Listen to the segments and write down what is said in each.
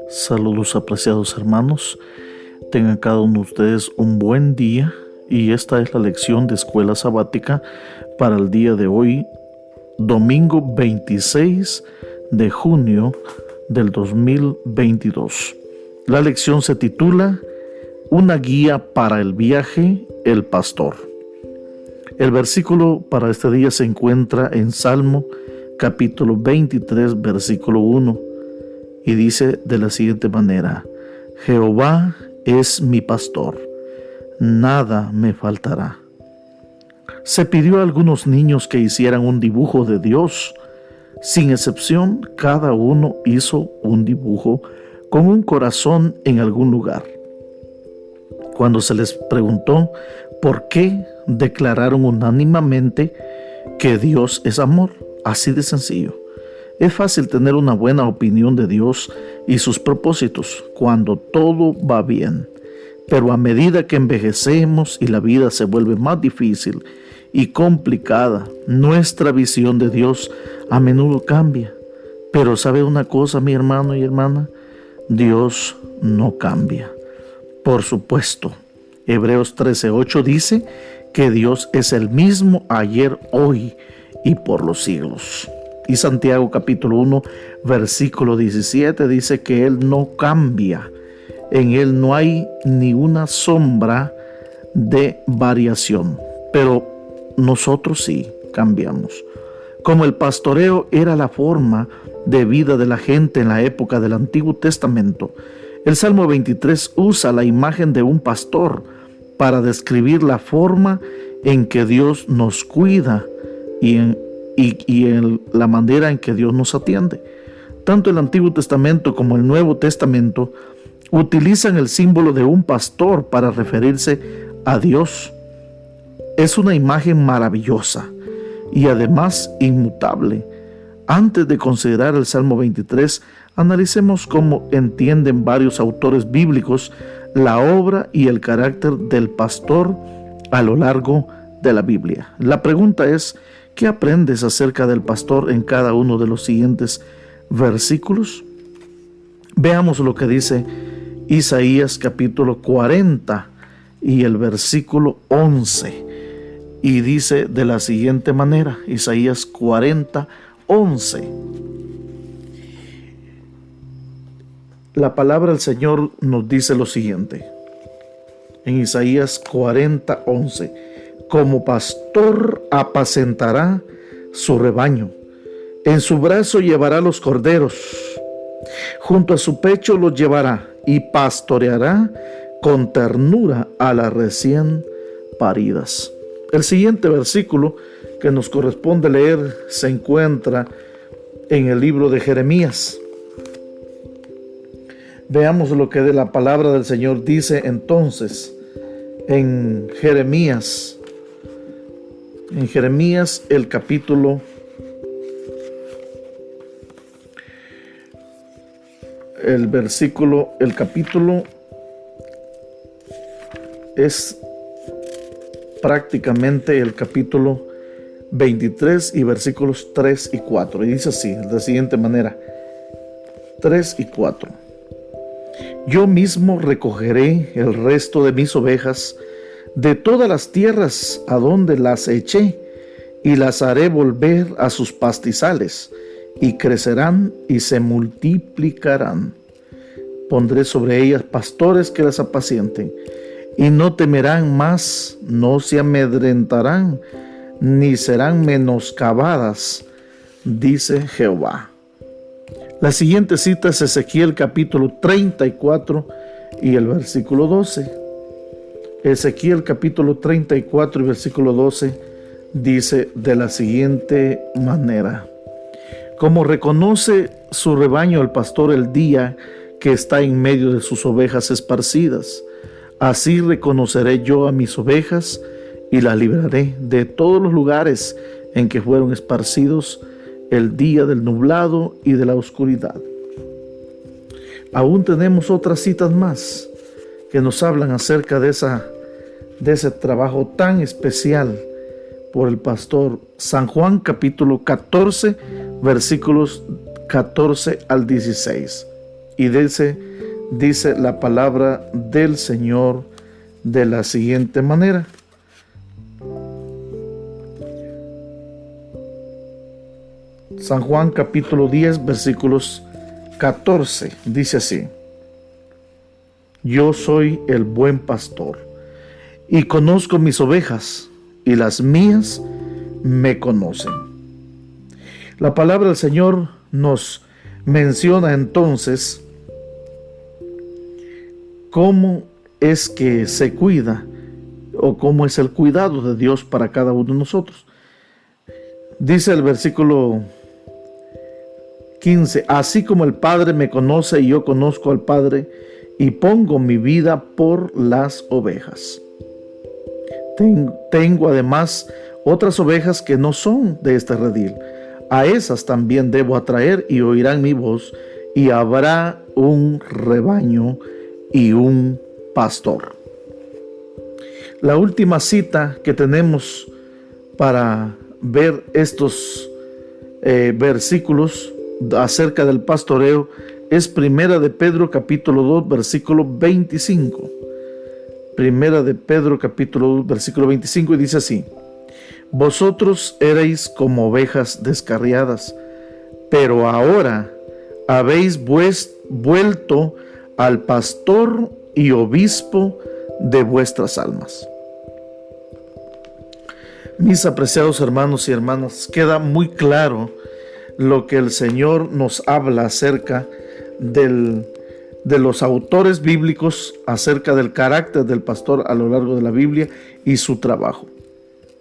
Saludos, apreciados hermanos. Tengan cada uno de ustedes un buen día y esta es la lección de escuela sabática para el día de hoy, domingo 26 de junio del 2022. La lección se titula Una guía para el viaje, el pastor. El versículo para este día se encuentra en Salmo capítulo 23, versículo 1, y dice de la siguiente manera: Jehová es mi pastor, nada me faltará. Se pidió a algunos niños que hicieran un dibujo de Dios. Sin excepción, cada uno hizo un dibujo con un corazón en algún lugar. Cuando se les preguntó por qué, declararon unánimemente que Dios es amor. Así de sencillo. Es fácil tener una buena opinión de Dios y sus propósitos cuando todo va bien, pero a medida que envejecemos y la vida se vuelve más difícil y complicada, nuestra visión de Dios a menudo cambia. Pero ¿sabe una cosa, mi hermano y hermana? Dios no cambia. Por supuesto, Hebreos 13:8 dice que Dios es el mismo ayer, hoy y por los siglos. Y Santiago capítulo 1, versículo 17 dice que Él no cambia. En Él no hay ni una sombra de variación. Pero nosotros sí cambiamos. Como el pastoreo era la forma de vida de la gente en la época del Antiguo Testamento, el Salmo 23 usa la imagen de un pastor para describir la forma en que Dios nos cuida y en la manera en que Dios nos atiende. Tanto el Antiguo Testamento como el Nuevo Testamento utilizan el símbolo de un pastor para referirse a Dios. Es una imagen maravillosa y además inmutable. Antes de considerar el Salmo 23, analicemos cómo entienden varios autores bíblicos la obra y el carácter del pastor a lo largo de la Biblia. La pregunta es: ¿qué aprendes acerca del pastor en cada uno de los siguientes versículos? Veamos lo que dice Isaías capítulo 40 y el versículo 11. Y dice de la siguiente manera, Isaías 40, 11. La palabra del Señor nos dice lo siguiente. En Isaías 40, 11. Como pastor apacentará su rebaño. En su brazo llevará los corderos. Junto a su pecho los llevará y pastoreará con ternura a las recién paridas. El siguiente versículo que nos corresponde leer se encuentra en el libro de Jeremías. Veamos lo que de la palabra del Señor dice entonces en Jeremías. En Jeremías el capítulo es prácticamente el capítulo 23 y versículos 3 y 4. Y dice así, de la siguiente manera, 3 y 4. Yo mismo recogeré el resto de mis ovejas de todas las tierras a donde las eché, y las haré volver a sus pastizales, y crecerán y se multiplicarán. Pondré sobre ellas pastores que las apacienten, y no temerán más, no se amedrentarán, ni serán menoscabadas, dice Jehová. La siguiente cita es Ezequiel capítulo 34 y el versículo 12. Ezequiel capítulo 34 y versículo 12 dice de la siguiente manera: como reconoce su rebaño el pastor el día que está en medio de sus ovejas esparcidas, así reconoceré yo a mis ovejas y las libraré de todos los lugares en que fueron esparcidos el día del nublado y de la oscuridad. Aún tenemos otras citas más que nos hablan acerca de ese trabajo tan especial por el pastor. San Juan capítulo 14 versículos 14 al 16. Y dice la palabra del Señor de la siguiente manera. San Juan capítulo 10 versículos 14 dice así: Yo soy el buen pastor y conozco mis ovejas, y las mías me conocen. La palabra del Señor nos menciona entonces cómo es que se cuida, o cómo es el cuidado de Dios para cada uno de nosotros. Dice el versículo 15: Así como el Padre me conoce y yo conozco al Padre, y pongo mi vida por las ovejas. Tengo además otras ovejas que no son de este redil. A esas también debo atraer, y oirán mi voz, y habrá un rebaño y un pastor. La última cita que tenemos para ver estos versículos acerca del pastoreo es Primera de Pedro capítulo 2 versículo 25. Primera de Pedro capítulo 2 versículo 25, y dice así: Vosotros erais como ovejas descarriadas, pero ahora habéis vuelto al pastor y obispo de vuestras almas. Mis apreciados hermanos y hermanas, queda muy claro lo que el Señor nos habla acerca de los autores bíblicos, acerca del carácter del pastor a lo largo de la Biblia y su trabajo.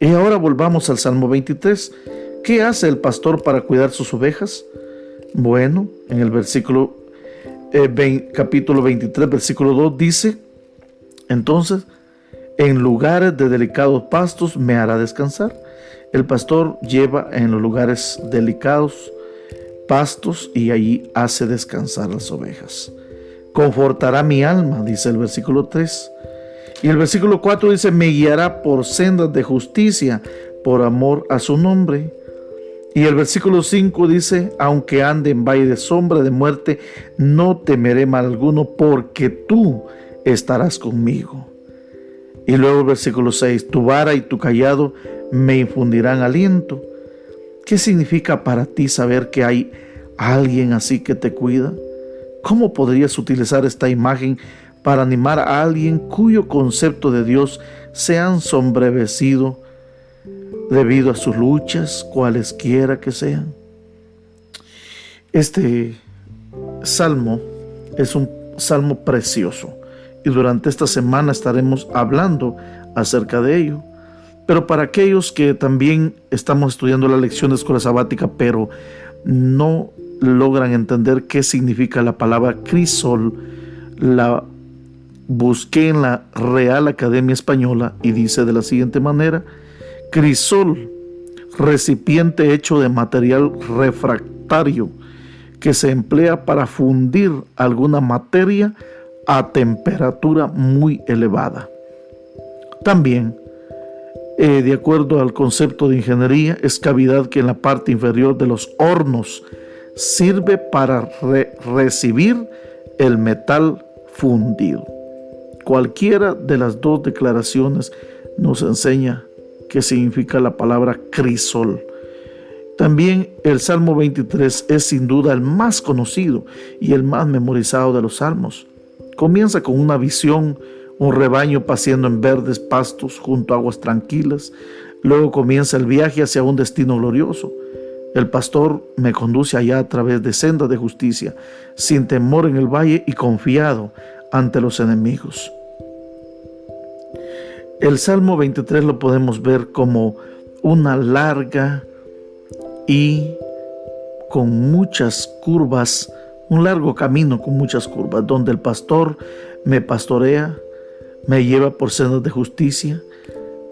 Y ahora volvamos al Salmo 23. ¿Qué hace el pastor para cuidar sus ovejas? Bueno, en el capítulo 23, versículo 2 dice: Entonces, en lugares de delicados pastos me hará descansar. El pastor lleva en los lugares delicados pastos y allí hace descansar las ovejas. Confortará mi alma, dice el versículo 3. Y el versículo 4 dice: Me guiará por sendas de justicia por amor a su nombre. Y el versículo 5 dice: Aunque ande en valle de sombra de muerte, no temeré mal alguno, porque tú estarás conmigo. Y luego el versículo 6: Tu vara y tu cayado me infundirán aliento. ¿Qué significa para ti saber que hay alguien así que te cuida? ¿Cómo podrías utilizar esta imagen para animar a alguien cuyo concepto de Dios se ha ensombrecido debido a sus luchas, cualesquiera que sean? Este salmo es un salmo precioso, y durante esta semana estaremos hablando acerca de ello. Pero para aquellos que también estamos estudiando la lección de escuela sabática, pero no logran entender qué significa la palabra crisol, la busqué en la Real Academia Española y dice de la siguiente manera: crisol, recipiente hecho de material refractario que se emplea para fundir alguna materia a temperatura muy elevada. También, de acuerdo al concepto de ingeniería, es cavidad que en la parte inferior de los hornos sirve para recibir el metal fundido. Cualquiera de las dos declaraciones nos enseña qué significa la palabra crisol. También el Salmo 23 es sin duda el más conocido y el más memorizado de los salmos. Comienza con una visión: un rebaño paseando en verdes pastos junto a aguas tranquilas. Luego comienza el viaje hacia un destino glorioso. El pastor me conduce allá a través de sendas de justicia, sin temor en el valle y confiado ante los enemigos. El Salmo 23 lo podemos ver como una larga y con muchas curvas, un largo camino con muchas curvas, donde el pastor me pastorea, me lleva por sendas de justicia,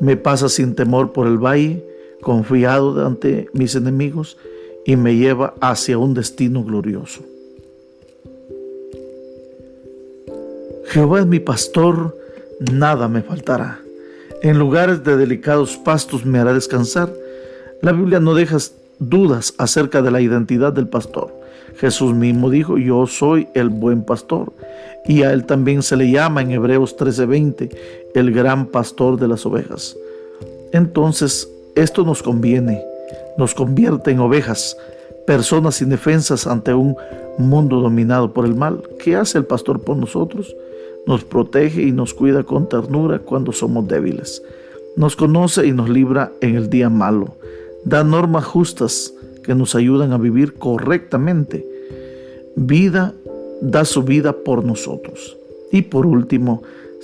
me pasa sin temor por el valle, confiado ante mis enemigos, y me lleva hacia un destino glorioso. Jehová es mi pastor, nada me faltará. En lugares de delicados pastos me hará descansar. La Biblia no deja dudas acerca de la identidad del pastor. Jesús mismo dijo: yo soy el buen pastor. Y a él también se le llama en Hebreos 13:20 el gran pastor de las ovejas. Entonces, esto nos conviene, nos convierte en ovejas, personas indefensas ante un mundo dominado por el mal. ¿Qué hace el pastor por nosotros? Nos protege y nos cuida con ternura cuando somos débiles. Nos conoce y nos libra en el día malo. Da normas justas que nos ayudan a vivir correctamente. Da su vida por nosotros. Y por último,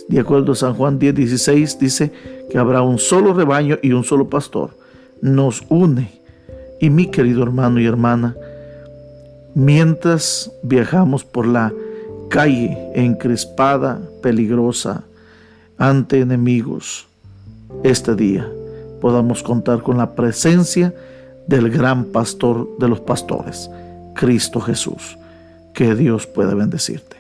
de acuerdo a San Juan 10:16, dice que habrá un solo rebaño y un solo pastor. Nos une. Y mi querido hermano y hermana, mientras viajamos por la calle encrespada, peligrosa, ante enemigos, este día podamos contar con la presencia del gran pastor de los pastores, Cristo Jesús. Que Dios pueda bendecirte.